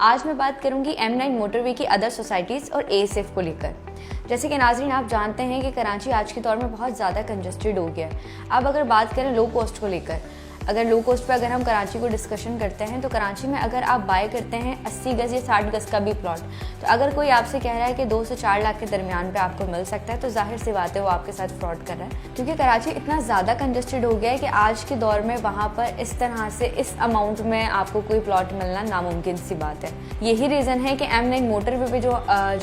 आज मैं बात करूंगी M9 मोटरवे की अदर सोसाइटीज़ और ASF को लेकर। जैसे कि नाज़रीन आप जानते हैं कि कराची आज के दौर में बहुत ज़्यादा कंजस्टेड हो गया है। अब अगर बात करें लो कॉस्ट को लेकर, अगर लो कॉस्ट पे अगर हम कराची को डिस्कशन करते हैं तो कराची में अगर आप बाय करते हैं 80 गज़ या 60 गज़ का भी प्लॉट, तो अगर कोई आपसे कह रहा है कि 2 से 4 लाख के दरमियान पे आपको मिल सकता है तो जाहिर सी बात है वो आपके साथ फ्रॉड कर रहा है। क्योंकि कराची इतना ज़्यादा कंजस्टेड हो गया है कि आज के दौर में वहाँ पर इस तरह से इस अमाउंट में आपको कोई प्लॉट मिलना नामुमकिन सी बात है। यही रीज़न है कि M9 मोटरवे पे जो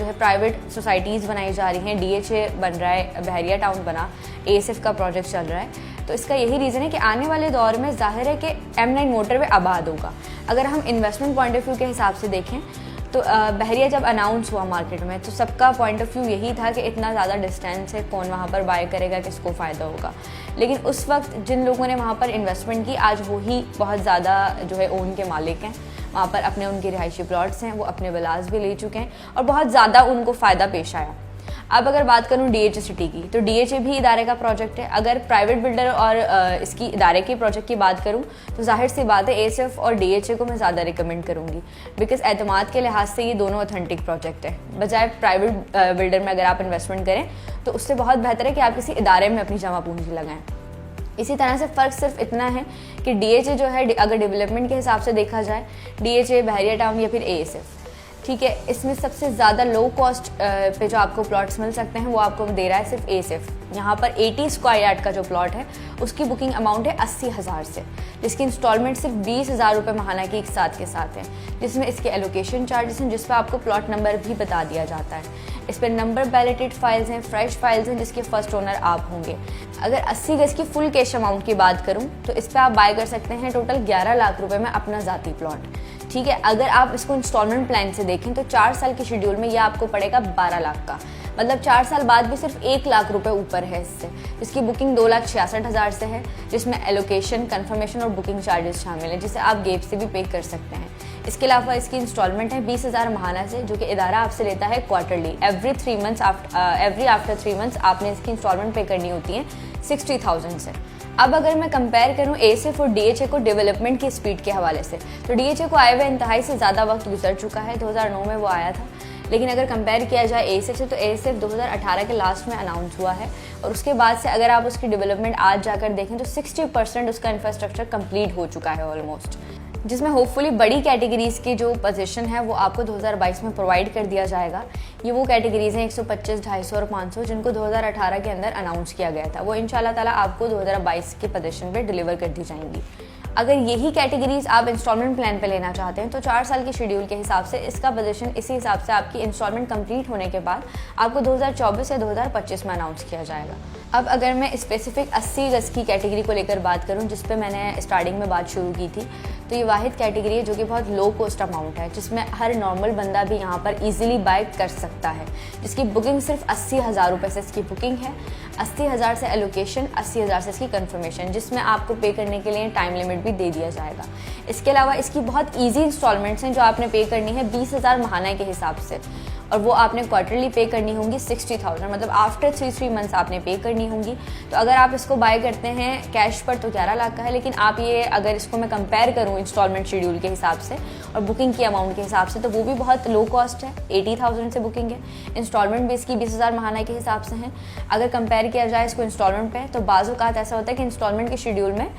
है प्राइवेट सोसाइटीज़ बनाई जा रही हैं, DHA बन रहा है, बहरिया टाउन बना, ASF का प्रोजेक्ट चल रहा है। तो इसका यही रीज़न है कि आने वाले दौर में जाहिर है कि M9 मोटरवे आबाद होगा। अगर हम इन्वेस्टमेंट पॉइंट ऑफ व्यू के हिसाब से देखें तो बहरिया जब अनाउंस हुआ मार्केट में तो सबका पॉइंट ऑफ व्यू यही था कि इतना ज़्यादा डिस्टेंस है, कौन वहाँ पर बाय करेगा, किसको फ़ायदा होगा। लेकिन उस वक्त जिन लोगों ने वहाँ पर इन्वेस्टमेंट की आज वही बहुत ज़्यादा जो है ओन के मालिक हैं, वहाँ पर अपने उनके रिहायशी प्लॉट्स हैं, वो अपने विलास भी ले चुके हैं और बहुत ज़्यादा उनको फ़ायदा पेश आया। अब अगर बात करूं DHA सिटी की, तो DHA भी इदारे का प्रोजेक्ट है। अगर प्राइवेट बिल्डर और इसकी इदारे के प्रोजेक्ट की बात करूं तो जाहिर सी बात है ASF और DHA को मैं ज़्यादा रिकमेंड करूंगी, बिकॉज एतमाद के लिहाज से ये दोनों ऑथेंटिक प्रोजेक्ट है। बजाय प्राइवेट बिल्डर में अगर आप इन्वेस्टमेंट करें तो उससे बहुत बेहतर है कि आप किसी इदारे में अपनी जमा पूंजी लगाएं। इसी तरह से फ़र्क सिर्फ इतना है कि DHA जो है अगर डेवलपमेंट के हिसाब से देखा जाए, DHA, बहरिया टाउन या फिर ASF, ठीक है, इसमें सबसे ज़्यादा लो कॉस्ट पे जो आपको प्लॉट्स मिल सकते हैं वो आपको दे रहा है सिर्फ ASF। यहाँ पर 80 स्क्वायर यार्ड का जो प्लॉट है उसकी बुकिंग अमाउंट है 80,000 से, जिसकी इंस्टॉलमेंट सिर्फ 20,000 रुपये महाना की एक साथ के साथ है, जिसमें इसके एलोकेशन चार्जेस हैं, जिस पर आपको प्लॉट नंबर भी बता दिया जाता है। इस पर नंबर बैलेटेड फाइल्स हैं, फ्रेश फाइल्स हैं, जिसके फर्स्ट ओनर आप होंगे। अगर 80 गज़ की फुल कैश अमाउंट की बात करूँ तो इस पर आप बाय कर सकते हैं टोटल 11 लाख रुपये में अपना ज़ाती प्लॉट। ठीक है, अगर आप इसको इंस्टॉलमेंट प्लान से देखें तो 4 साल के शेड्यूल में ये आपको पड़ेगा 12 लाख का, मतलब 4 साल बाद भी सिर्फ 1 लाख रुपए ऊपर है इससे, जिसकी बुकिंग 2,66,000 से है, जिसमें एलोकेशन, कंफर्मेशन और बुकिंग चार्जेस शामिल हैं, जिसे आप गेप से भी पे कर सकते हैं। इसके अलावा इसकी इंस्टॉलमेंट है 20,000 महाना से, जो कि इदारा आपसे लेता है क्वार्टरली। एवरी आफ्टर 3 मंथ्स आपने इसकी इंस्टॉलमेंट पे करनी होती है 60,000 से। अब अगर मैं कंपेयर करूं ASF और DHA को डेवलपमेंट की स्पीड के हवाले से, तो DHA को आए हुए इंतहाई से ज़्यादा वक्त गुजर चुका है, 2009 में वो आया था। लेकिन अगर कंपेयर किया जाए ASF से तो ASF 2018 के लास्ट में अनाउंस हुआ है और उसके बाद से अगर आप उसकी डेवलपमेंट आज जाकर देखें तो 60% उसका इंफ्रास्ट्रक्चर कंप्लीट हो चुका है ऑलमोस्ट, जिसमें होपफुली बड़ी कैटेगरीज़ की जो पोजीशन है वो आपको 2022 में प्रोवाइड कर दिया जाएगा। ये वो कैटेगरीज़ हैं 125, 250 और 500 जिनको 2018 के अंदर अनाउंस किया गया था, वो इंशाल्लाह ताला आपको 2022 की पोजीशन पे डिलीवर कर दी जाएंगी। अगर यही कैटेगरीज आप इंस्टॉलमेंट प्लान पे लेना चाहते हैं तो 4 साल के शेड्यूल के हिसाब से इसका पोजीशन इसी हिसाब से आपकी इंस्टॉलमेंट कंप्लीट होने के बाद आपको 2024 या 2025 में अनाउंस किया जाएगा। अब अगर मैं स्पेसिफिक 80 गज़ की कैटेगरी को लेकर बात करूं, जिस पे मैंने स्टार्टिंग में बात शुरू की थी, तो ये वाहिद कैटेगरी है जो कि बहुत लो कॉस्ट अमाउंट है, जिसमें हर नॉर्मल बंदा भी यहाँ पर ईजिली बाय कर सकता है, जिसकी बुकिंग सिर्फ 80,000 रुपये से इसकी बुकिंग है, 80,000 से एलोकेशन, 80,000 से इसकी कंफर्मेशन, जिसमें आपको पे करने के लिए टाइम लिमिट भी दे दिया जाएगा। इसके अलावा इसकी बहुत ईजी इंस्टॉलमेंट्स हैं जो आपने पे करनी है 20,000 महाना के हिसाब से, और वो आपने क्वार्टरली पे करनी होंगी 60,000, मतलब आफ्टर 3 मंथ्स आपने पे करनी होंगी। तो अगर आप इसको बाय करते हैं कैश पर तो 11 लाख का है, लेकिन आप ये अगर इसको मैं कंपेयर करूँ इंस्टॉलमेंट शेड्यूल के हिसाब से और बुकिंग की अमाउंट के हिसाब से तो वो भी बहुत लो कॉस्ट है, 80,000 से बुकिंग है। इंस्टॉलमेंट भी इसकी 20,000 महाना के हिसाब से है। अगर कंपेयर किया जाए इसको इंस्टॉलमेंट पे तो बाज़ औक़ात ऐसा होता है कि इंस्टॉलमेंट के शेड्यूल में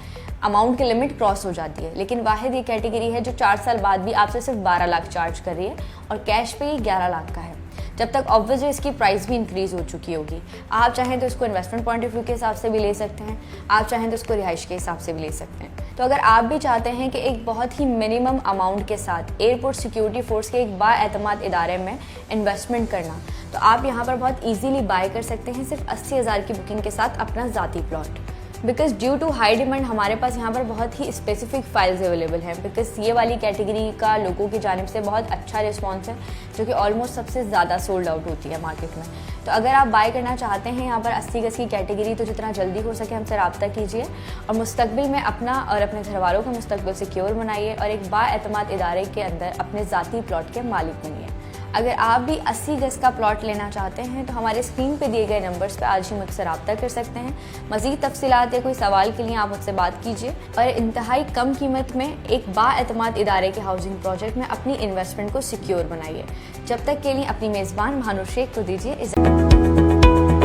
अमाउंट की लिमिट क्रॉस हो जाती है, लेकिन वाहिद ये कैटेगरी है जो 4 साल बाद भी आपसे सिर्फ 12 लाख चार्ज कर रही है और कैश पे ही 11 लाख का है, जब तक ऑब्वियसली इसकी प्राइस भी इंक्रीज़ हो चुकी होगी। आप चाहें तो इसको इन्वेस्टमेंट पॉइंट ऑफ व्यू के हिसाब से भी ले सकते हैं, आप चाहें तो इसको रिहाइश के हिसाब से भी ले सकते हैं। तो अगर आप भी चाहते हैं कि एक बहुत ही मिनिमम अमाउंट के साथ एयरपोर्ट सिक्योरिटी फोर्स के एक बाएतमाद इदारे में इन्वेस्टमेंट करना, तो आप यहाँ पर बहुत ईजीली बाय कर सकते हैं सिर्फ 80,000 की बुकिंग के साथ अपना ज़ाती plot. Because due to high demand हमारे पास यहाँ पर बहुत ही स्पेसिफिक फाइल्स अवेलेबल हैं, बिकॉज ये वाली कैटेगरी का लोगों की जानिब से बहुत अच्छा रिस्पॉन्स है, जो कि ऑलमोस्ट सबसे ज़्यादा सोल्ड आउट होती है मार्केट में। तो अगर आप बाय करना चाहते हैं यहाँ पर 80 गज़ की कैटेगरी, तो जितना जल्दी हो सके हमसे रब्ता कीजिए और मुस्तकबिल में अपना और अपने घर वालों का मुस्तकबिल सिक्योर बनाइए और एक बाएतमाद इदारे के अंदर अपने ज़ाती प्लॉट के मालिक बनिए। अगर आप भी 80 गज का प्लॉट लेना चाहते हैं तो हमारे स्क्रीन पे दिए गए नंबर्स पे आज ही मुझसे रब्ता कर सकते हैं। मज़ीद तफसीलात या कोई सवाल के लिए आप मुझसे बात कीजिए और इंतहाई कम कीमत में एक बाएतमाद इदारे के हाउसिंग प्रोजेक्ट में अपनी इन्वेस्टमेंट को सिक्योर बनाइए। जब तक के लिए अपनी मेज़बान महानूर शेख को दीजिए इजाज़त।